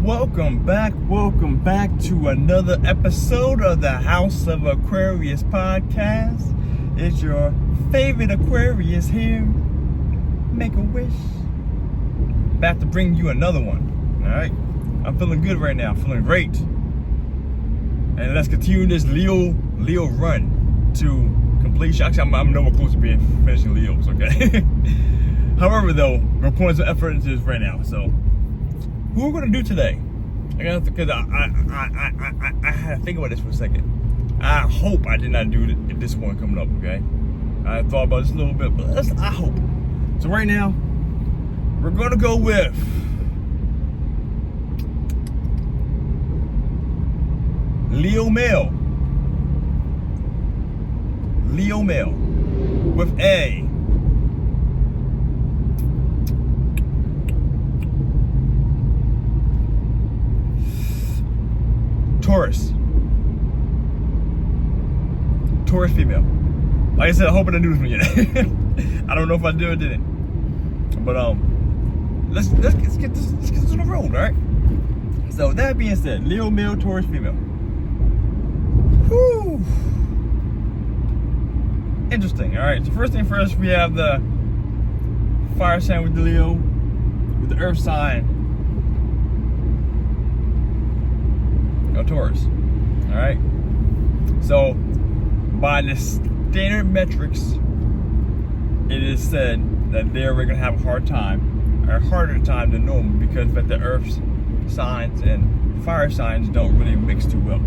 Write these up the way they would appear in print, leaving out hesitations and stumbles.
Welcome back to another episode of the House of Aquarius podcast. It's your favorite Aquarius here. Make a wish. About to bring you another one. Alright? I'm feeling good right now, feeling great. And let's continue this Leo run to completion. Actually, I'm nowhere close to finishing Leos, okay? However, though, we're putting some effort into this right now. So, who we're gonna do today? Because I had to think about this for a second. I hope I did not do this one coming up, okay? I thought about this a little bit, but I hope. So right now, we're gonna go with Leo male with a Taurus female. Like I said, I hope I didn't do this one yet. I don't know if I did or didn't. But let's get this on the road, alright? So that being said, Leo male, Taurus female. Whew. Interesting, alright. So first thing first, we have the fire sign with the Leo, with the earth sign of Taurus. Alright. So by the standard metrics, it is said that they're going to have a harder time than normal, because that the earth's signs and fire signs don't really mix too well.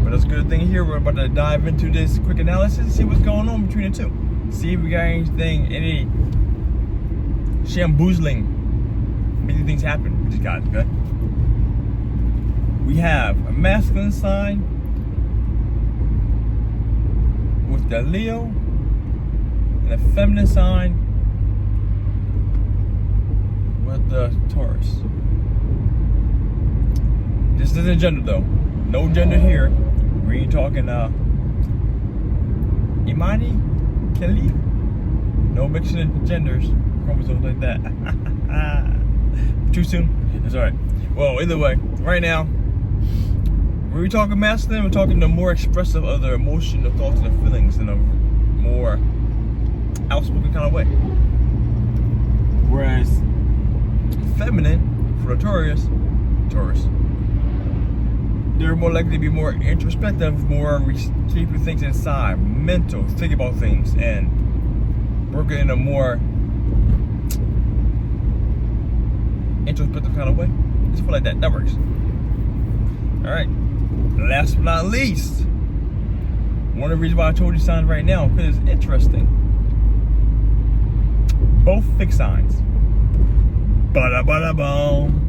But that's a good thing here. We're about to dive into this quick analysis and see what's going on between the two. See if we got any shamboozling, many things happen with these guys, okay? We have a masculine sign with the Leo, and a feminine sign with the Taurus. This isn't gender though. No gender here. We ain't talking Imani, Kelly. No mixing of genders, chromosomes like that. Too soon? It's alright. Well, either way, right now, when we talking masculine, we're talking the more expressive of their emotion, the thoughts, and the feelings in a more outspoken kind of way. Whereas feminine, for the Taurus, they're more likely to be more introspective, more keeping things inside, mental, thinking about things, and working in a more introspective kind of way. Just feel like that. That works. Alright. Last but not least, one of the reasons why I told you signs right now, because it's interesting. Both fixed signs. Ba-da-ba-da-boom.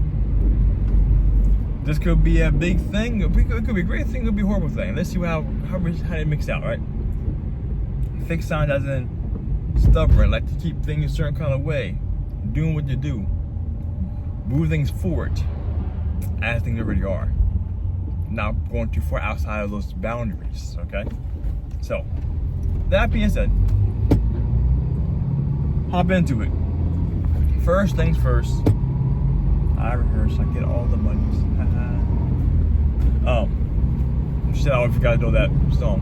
This could be a big thing. It could be a great thing. It could be a horrible thing. Let's see how they mix out, right? Fixed signs as in stubborn, like to keep things a certain kind of way, doing what you do, move things forward as things already are, not going too far outside of those boundaries. Okay. So that being said, hop into it. First things first. I rehearse. I get all the monies. Shit, I forgot to know that song.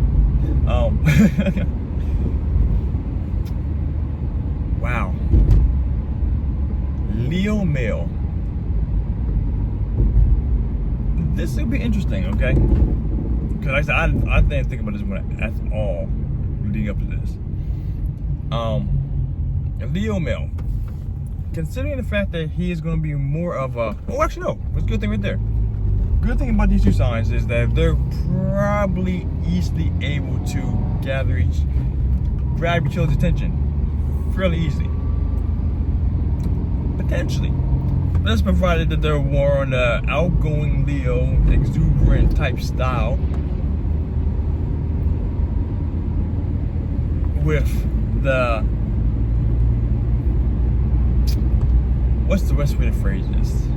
Wow. Leo male. This will be interesting, okay? Because like I said, I didn't think about this one at all leading up to this. Leo male. Considering the fact that he is going to be more of a... Oh, actually, no. That's a good thing right there. Good thing about these two signs is that they're probably easily able to grab each other's attention fairly easily. Potentially. That's provided that they're more on the outgoing Leo, exuberant type style, with the... What's the best way to phrase this?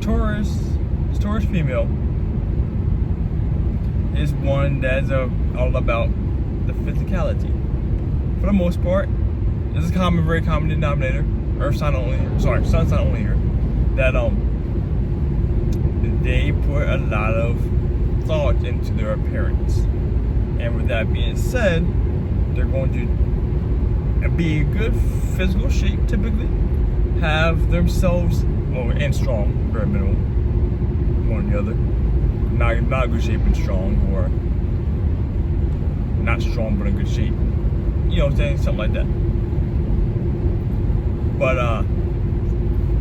Taurus female is one that's all about the physicality. For the most part, this is very common denominator, Earth sign only, sorry, sun sign only here, that they put a lot of thought into their appearance. And with that being said, they're going to be in good physical shape typically, have themselves, and strong, very minimal, one or the other. Not good shape and strong, or not strong but in good shape. You know what I'm saying? Something like that. But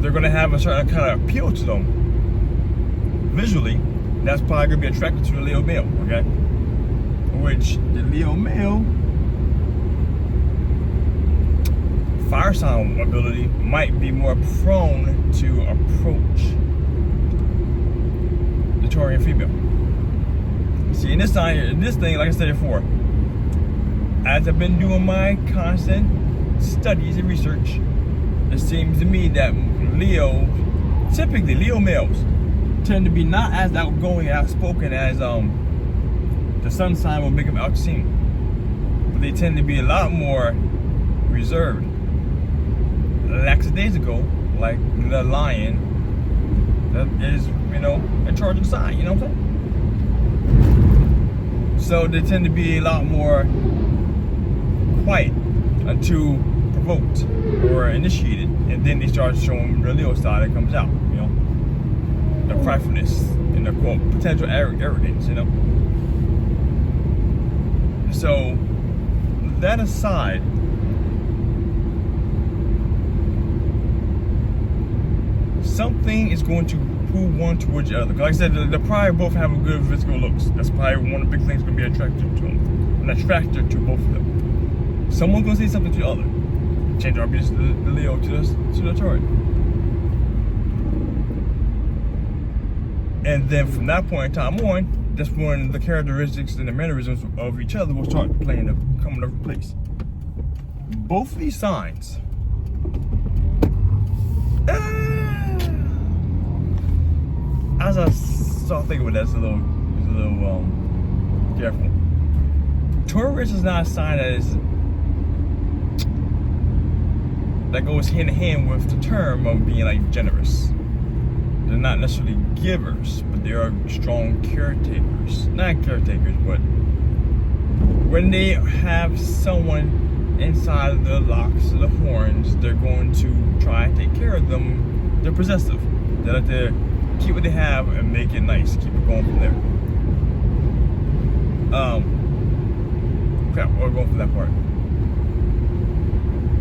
they're going to have a certain kind of appeal to them visually. That's probably going to be attracted to the Leo male, okay? Which the Leo male fire sign ability might be more prone to approach the Taurian female. See, in this sign here, in this thing, like I said before, as I've been doing my constant studies and research, it seems to me that typically Leo males tend to be not as outgoing and outspoken as the sun sign will make them out seem. But they tend to be a lot more reserved. Lackadaisical, like the lion that is, in charge of the sign, you know what I'm saying? So they tend to be a lot more quiet until provoked or initiated, and then they start showing the Leo side that comes out, the pridefulness and the quote potential arrogance, So that aside, something is going to pull one towards the other. Like I said, they probably both have a good physical looks. That's probably one of the big things going to be attractive to them, an attractor to both of them. Someone's going to say something to the other. Change our the Leo to the Taurus. And then from that point in time on, that's when the characteristics and the mannerisms of each other will start coming into place. Both of these signs, as I start thinking about that, it's a little careful. Taurus is not a sign that goes hand in hand with the term of being like generous. They're not necessarily givers, but they are strong caretakers. Not caretakers, but when they have someone inside of the locks of the horns, they're going to try and take care of them. They're possessive. They like to keep what they have and make it nice. Keep it going from there. Crap, we're going from that part.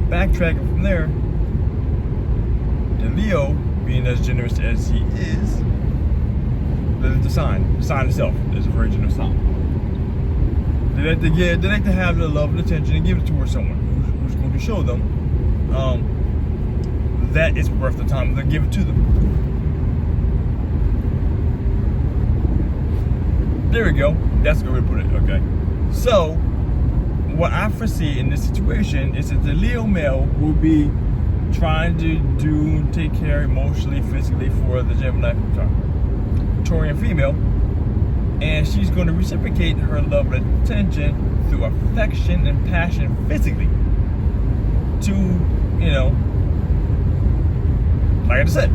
Backtracking from there, the Leo, being as generous as he is, the sign itself is a very generous sign. They like to have the love and attention and give it towards someone who's going to show them that it's worth the time to give it to them. There we go. That's a good way to put it. Okay. So, what I foresee in this situation is that the Leo male will be trying to take care emotionally, physically for the Gemini Taurian female, and she's going to reciprocate her love and attention through affection and passion physically to, like I said,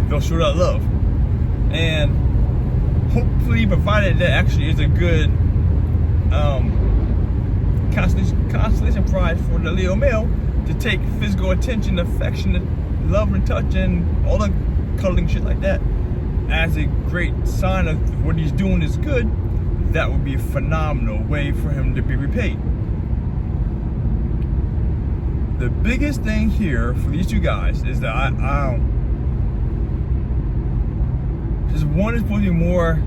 they'll show that love, and hopefully, provided that actually is a good constellation prize for the Leo male to take physical attention, affection, love and touch, and all the cuddling shit like that as a great sign of what he's doing is good. That would be a phenomenal way for him to be repaid. The biggest thing here for these two guys is that one is supposed to be more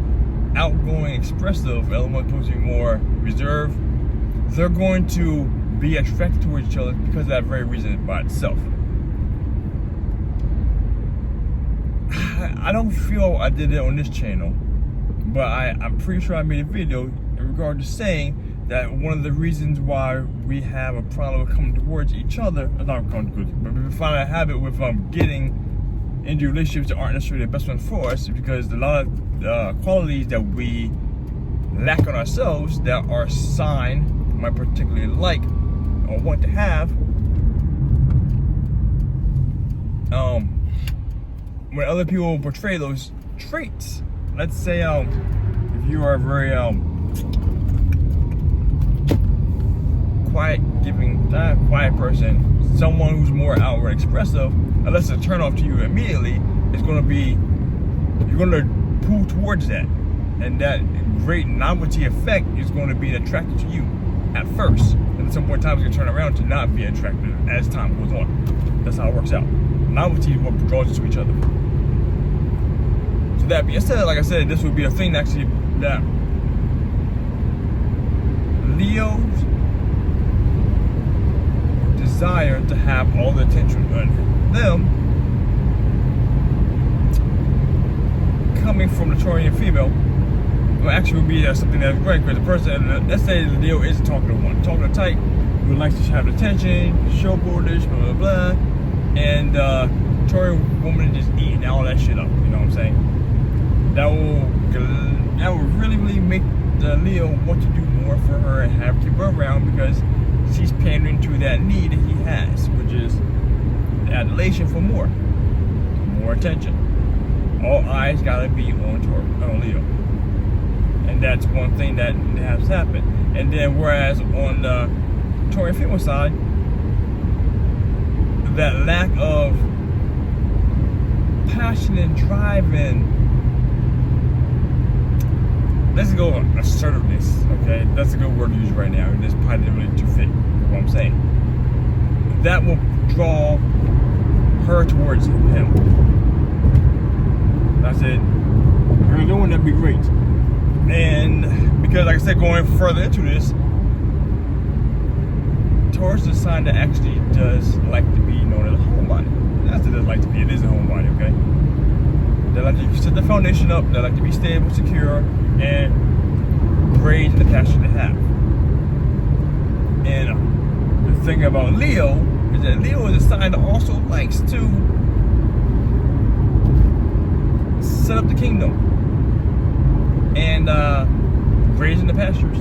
outgoing, expressive, the other one's supposed to be more reserved. They're going to be attracted towards each other because of that very reason by itself. I don't feel I did it on this channel, but I'm pretty sure I made a video in regard to saying that one of the reasons why we have a problem with coming towards each other, not coming towards, but we find a habit with getting into relationships that aren't necessarily the best ones for us, because a lot of qualities that we lack on ourselves that our sign might particularly like or want to have when other people portray those traits, let's say if you are a very quiet person, someone who's more outward expressive, unless it's a turn off to you immediately, it's going to be, you're going to pull towards that, and that great novelty effect is going to be attracted to you at first, and at some point in time it's going to turn around to not be attracted as time goes on. That's how it works out. Novelty is what draws us to each other. So that being said, like I said, this would be a thing actually that Leo's desire to have all the attention on them coming from the Taurian female will actually be something that's great, because the person, let's say the Leo isn't talking to one, talking to type, who likes to have attention, showboardish, blah blah blah, and Taurian woman is just eating all that shit up. You know what I'm saying? That will really make the Leo want to do more for her and keep her around, because she's pandering to that need that he has, which is the adulation for more attention. All eyes gotta be on Leo, and that's one thing that has happened. And then whereas on the Taurian female side, that lack of passion and drive and, let's go assertiveness, okay? That's a good word to use right now, and it's probably not really too fit what I'm saying. That will draw her towards him. I said, we're doing that'd be great. And because, like I said, going further into this, Taurus is a sign that actually does like to be known as a homebody. That's what it does like to be. It is a homebody, okay? They like to set the foundation up. They like to be stable, secure, and raised in the passion they have. And the thing about Leo is that Leo is a sign that also likes to set up the kingdom and graze in the pastures.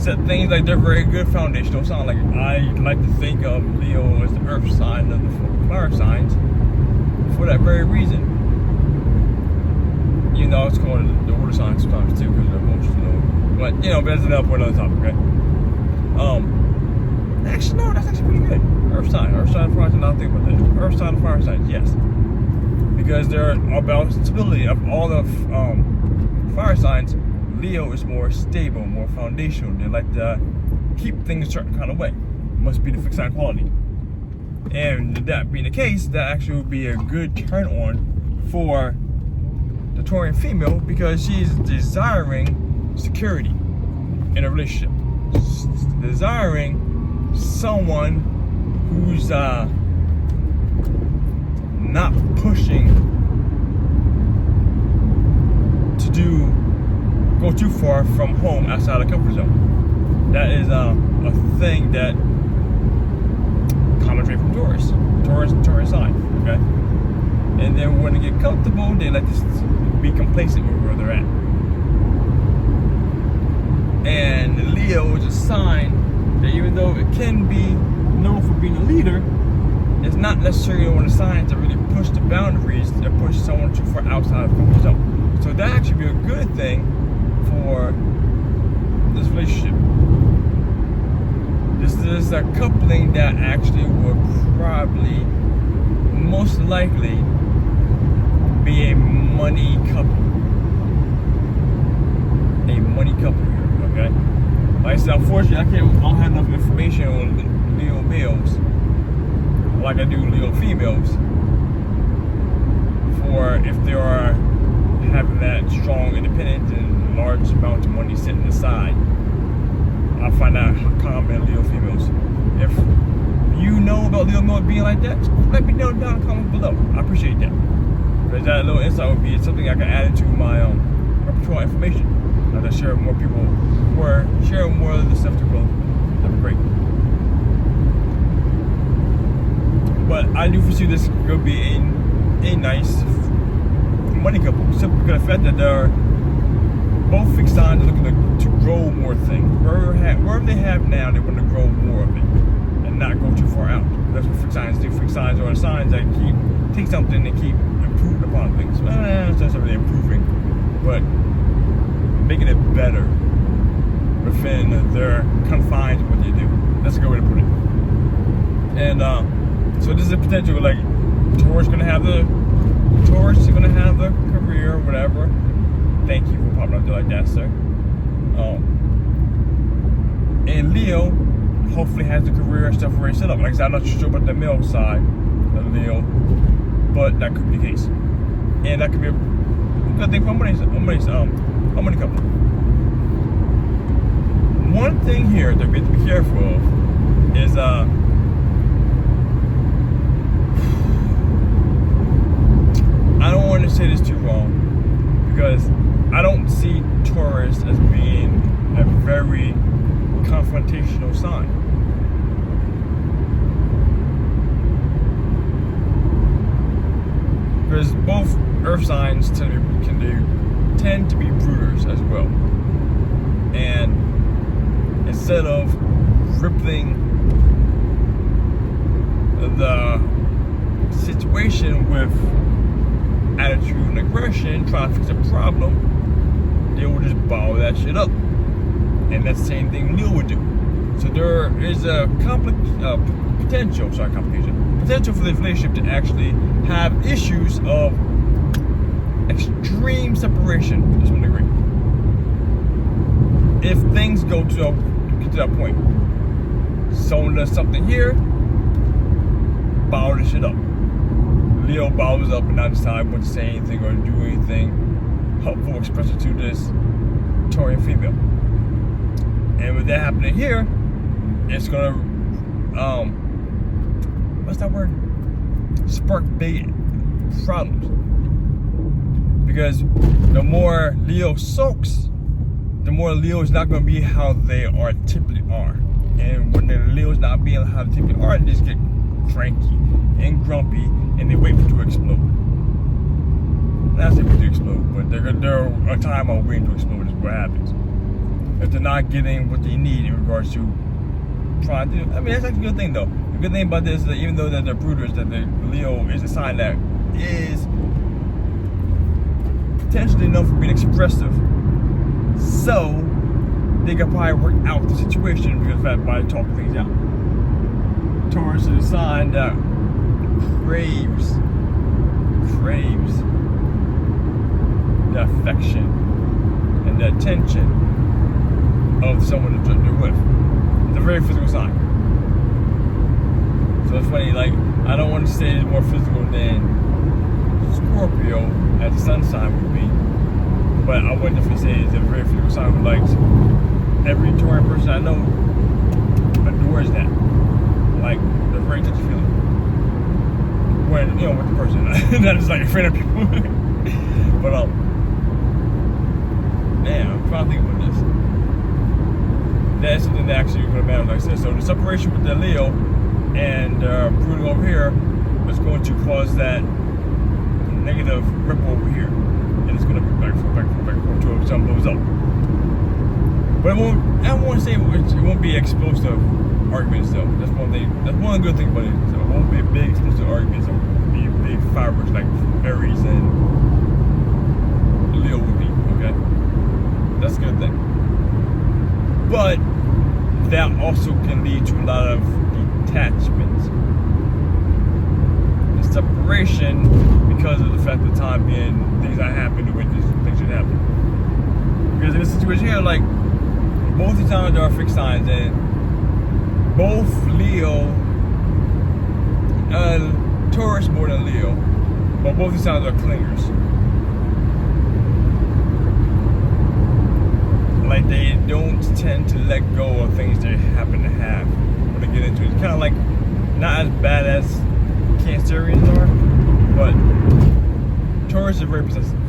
Set things like they're very good foundational sign. Like I like to think of Leo as the earth sign of the fire signs for that very reason. You know, it's called the water sign sometimes too, because they're emotional. But you know, that's enough for another topic, okay? Actually, no, that's actually pretty good. Earth sign, fire sign. I'll think about that. Earth sign, fire sign, yes, because they're about stability. Of all the fire signs, Leo is more stable, more foundational. They like to keep things a certain kind of way. Must be the fixed sign quality. And that being the case, that actually would be a good turn on for the Taurian female, because she's desiring security in a relationship, desiring someone who's not pushing to go too far from home outside the comfort zone. That is a thing that common trait from Taurus sign, okay? And then when they get comfortable, they like to be complacent with where they're at. And Leo is a sign that even though it can be known for being a leader, it's not necessarily one of the signs that really push the boundaries, that push someone too far outside of the comfort zone. So that actually be a good thing for this relationship. This is a coupling that actually would probably, most likely, be a money couple. A money couple here, okay? Like I said, unfortunately, I don't have enough information on Leo males like I do Leo females for if they are having that strong independence and large amount of money sitting aside. I'll find out how common Leo females. If you know about Leo males being like that, let me know down in the comments below. I appreciate that. Because that little insight would be something I can add into my repertoire information. I'll just share with more people who are sharing more of the stuff to grow. That'd be great. But I do foresee this could be a nice money couple, simply because of the fact that they're both fixed signs looking to grow more things. Wherever they have now, they want to grow more of it and not go too far out. That's what fixed signs do. Fixed signs are the signs that take something and keep improving upon things. It's not really improving, but making it better within their confines of what they do. That's a good way to put it. And so this is a potential, like, Taurus is gonna have the career or whatever. Thank you for popping up there like that, sir. And Leo hopefully has the career and stuff already set up. Like I said, I'm not sure about the male side of Leo, but that could be the case. And that could be a good thing for money couple. One thing here that we have to be careful of is I don't want to say this too wrong, because I don't see Taurus as being a very confrontational sign. Because both earth signs tend to be brooders as well. And instead of rippling the situation with attitude and aggression, trying to fix a problem, they will just bottle that shit up. And that's the same thing Leo would do. So there is a potential for the relationship to actually have issues of extreme separation to some degree. If things get to that point, someone does something here, bottle this shit up. Leo bottles up and not decide what to say anything or do anything helpful, expressive to this Taurian female. And with that happening here, it's gonna what's that word? Spark big problems. Because the more Leo sulks, the more Leo is not gonna be how they typically are. And when the Leo's not being how they typically are, they just get cranky and grumpy and they wait for it to explode. Not saying to explode, but they're a time of waiting to explode is what happens. If they're not getting what they need in regards to trying to do. I mean, that's actually a good thing though. The good thing about this is that even though that they're brooders, that the Leo is a sign that is potentially known for being expressive. So they can probably work out the situation because of that by talking things out. Taurus is a sign that craves the affection and the attention of someone that they're with. It's a very physical sign. So it's funny, like, I don't want to say it's more physical than Scorpio as a sun sign would be, but I would definitely say it's a very physical sign who likes every Taurian person I know adores that. Like, they're very touchy-feely. When, with the person, not just like a friend of people. But, man, I'm trying to think about this. That's something that actually going to matter, like I said. So the separation with the Leo and brooding over here is going to cause that negative ripple over here. And it's going to be back and forth until something blows up. But I won't say it won't be explosive arguments though. That's one thing. That's one good thing about it. So it won't be a big explosive arguments. It won't be big fireworks like Aries and Leo would be. Okay, that's a good thing. But that also can lead to a lot of detachment and separation because of the fact of the time being things that happen, the witness things should happen. Because in a situation here, like, both the signs are fixed signs, and both Leo, Taurus more than Leo, but both the signs are clingers. Like, they don't tend to let go of things they happen to have when they get into it. It's kind of like, not as bad as Cancerians are, but Taurus are very possessive.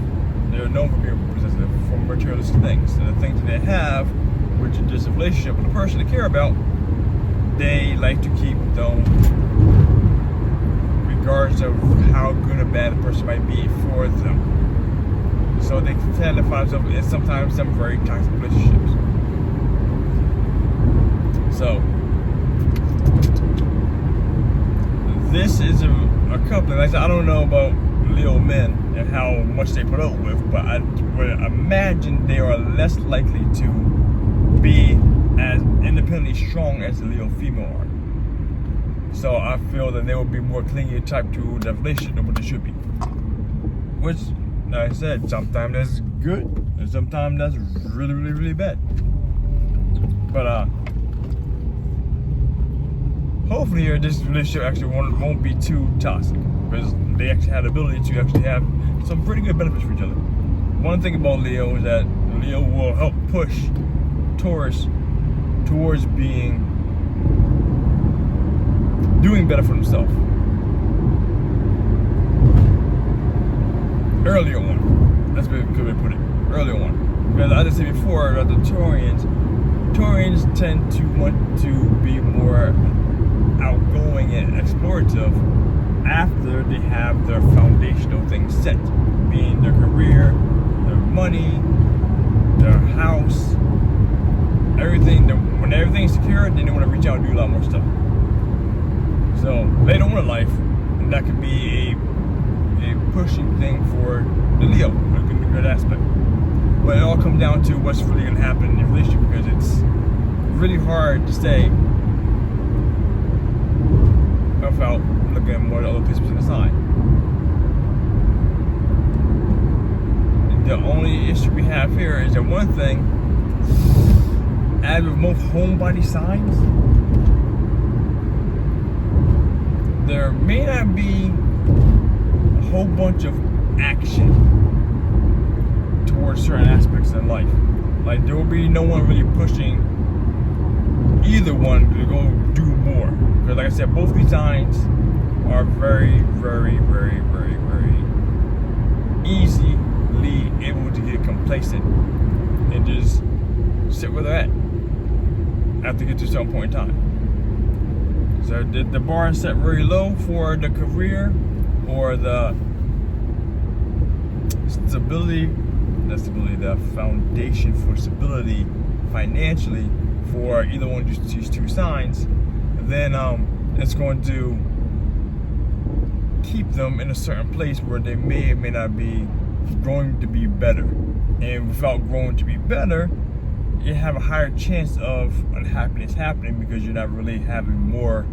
They're known for being possessive for materialistic things. And the things that they have, which is just a relationship with a person they care about, they like to keep them regardless of how good or bad the person might be for them. So they tend to find themselves in sometimes some very toxic relationships. So this is a couple. Like I said, I don't know about Leo men and how much they put up with, but I would imagine they are less likely to be as independently strong as the Leo female are. So I feel that they will be more clingy type to the relationship than what they should be. Which, like I said, sometimes that's good, and sometimes that's really, really, really bad. But hopefully here, this relationship actually won't be too toxic, because they actually have the ability to actually have some pretty good benefits for each other. One thing about Leo is that Leo will help push Taurus towards doing better for himself. Earlier on. That's a good way to put it. Earlier on. Because as I said before, that the Taurians tend to want to be more outgoing and explorative after they have their foundational things set, being their career, their money, their house, everything. When everything's secure, then they want to reach out and do a lot more stuff. So later on in life, that could be a pushing thing for the Leo, a good aspect. But it all comes down to what's really going to happen in the relationship, because it's really hard to stay without looking at more other placements in the sign. The only issue we have here is that one thing, as with most homebody signs, there may not be a whole bunch of action towards certain aspects in life. Like, there will be no one really pushing either one to go do more. Because like I said, both these signs are very, very, very, very, very easily able to get complacent and just sit where they're at after they get to some point in time. So the bar is set very low for the career or the the foundation for stability financially for either one of these two signs. Then it's going to keep them in a certain place where they may or may not be growing to be better. And without growing to be better, you have a higher chance of unhappiness happening because you're not really having more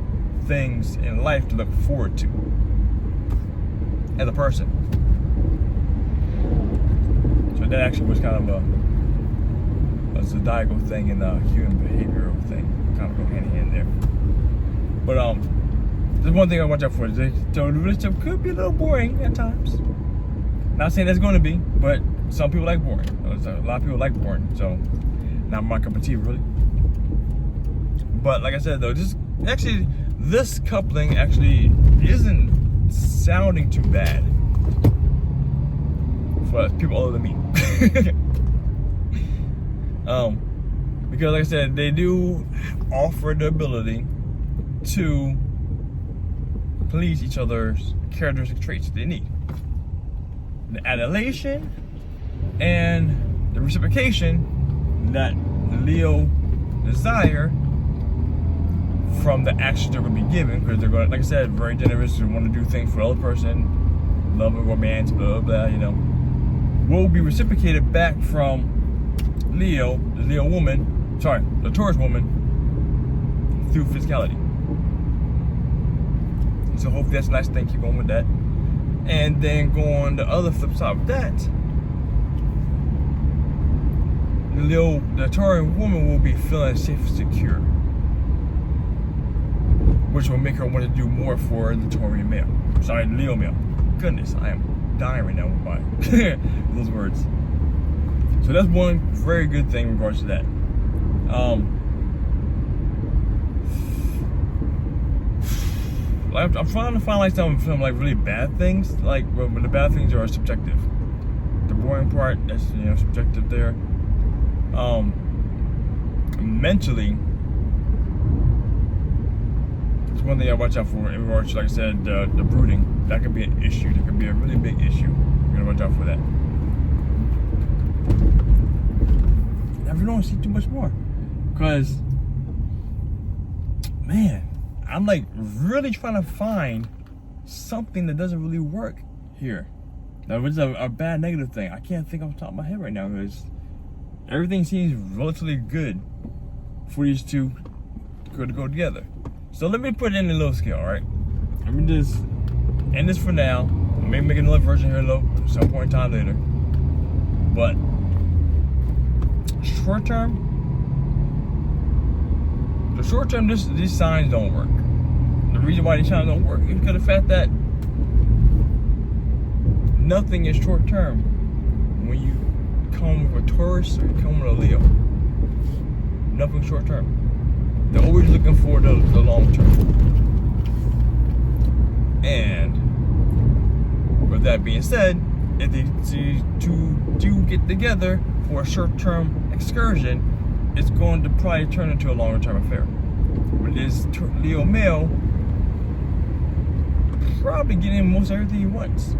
things in life to look forward to as a person. So that actually was kind of a zodiacal thing and a human behavioral thing, kind of go hand in hand there. But there's one thing I watch out for. So the relationship could be a little boring at times. Not saying that's going to be, but some people like boring. A lot of people like boring, so not my cup of tea, really. But like I said, though, this coupling actually isn't sounding too bad for people other than me. Because like I said, they do offer the ability to please each other's characteristic traits that they need. The adulation and the reciprocation that Leo desire from the actions they're going to be given, because they're going to, like I said, very generous and want to do things for the other person, love and romance, blah, blah, blah, will be reciprocated back from Leo, the Taurus woman, through physicality. So hopefully that's a nice thing, keep going with that. And then go on the other flip side of that, the Taurus woman will be feeling safe and secure, which will make her want to do more for the Taurus male. Sorry, the Leo male. Goodness, I am dying right now by those words. So that's one very good thing in regards to that. I'm trying to find like some like really bad things, like when the bad things are subjective. The boring part, that's subjective there. Mentally, it's one thing I watch out for in regards to, like I said, the brooding. That could be an issue. That could be a really big issue. You're gonna watch out for that. I really don't see too much more, because man, I'm like really trying to find something that doesn't really work here. That was a bad negative thing. I can't think off the top of my head right now because everything seems relatively good for these two to go together. So let me put it in a little scale, all right? Let me just end this for now. Maybe make another version here at some point in time later. But short term, these signs don't work. The reason why these signs don't work is because of the fact that nothing is short term when you come with a Taurus or you come with a Leo. Nothing short term. They're always looking for the long term. And with that being said, if they do get together for a short term excursion, it's going to probably turn into a longer term affair. With this Leo male probably getting most everything he wants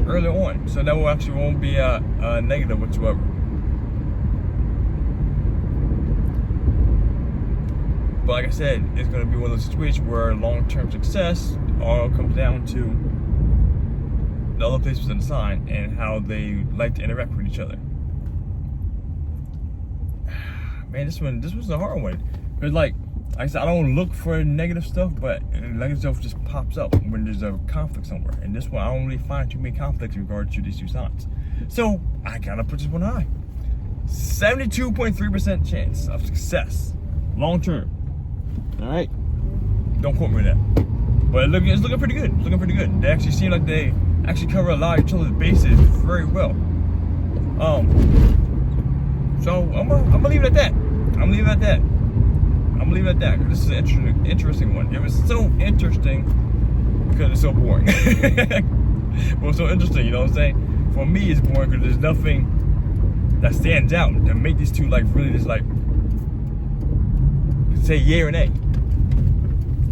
early on, so that won't be a negative whatsoever. But like I said, it's going to be one of those situations where long-term success all comes down to the other places in the sign and how they like to interact with each other. Man, this was a hard one. Because like I said, I don't look for negative stuff, but negative stuff just pops up when there's a conflict somewhere. And this one, I don't really find too many conflicts in regards to these two signs. So I gotta put this one high. 72.3% chance of success, long term. All right, don't quote me on that, but it's looking pretty good. It's looking pretty good. They actually seem like they actually cover a lot of each other's bases very well. So I'm gonna leave it at that. This is an interesting one. It was so interesting because it's so boring. Well, it's so interesting, you know what I'm saying? For me, it's boring because there's nothing that stands out to make these two like really just like say yay or nay.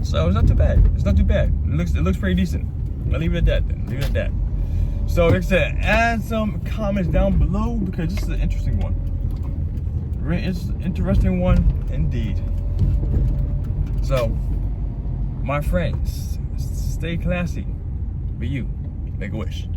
So it's not too bad. It looks pretty decent. I'll leave it at that. So like I said, add some comments down below because this is an interesting one. It's an interesting one indeed. So, my friends, stay classy. Be you. Make a wish.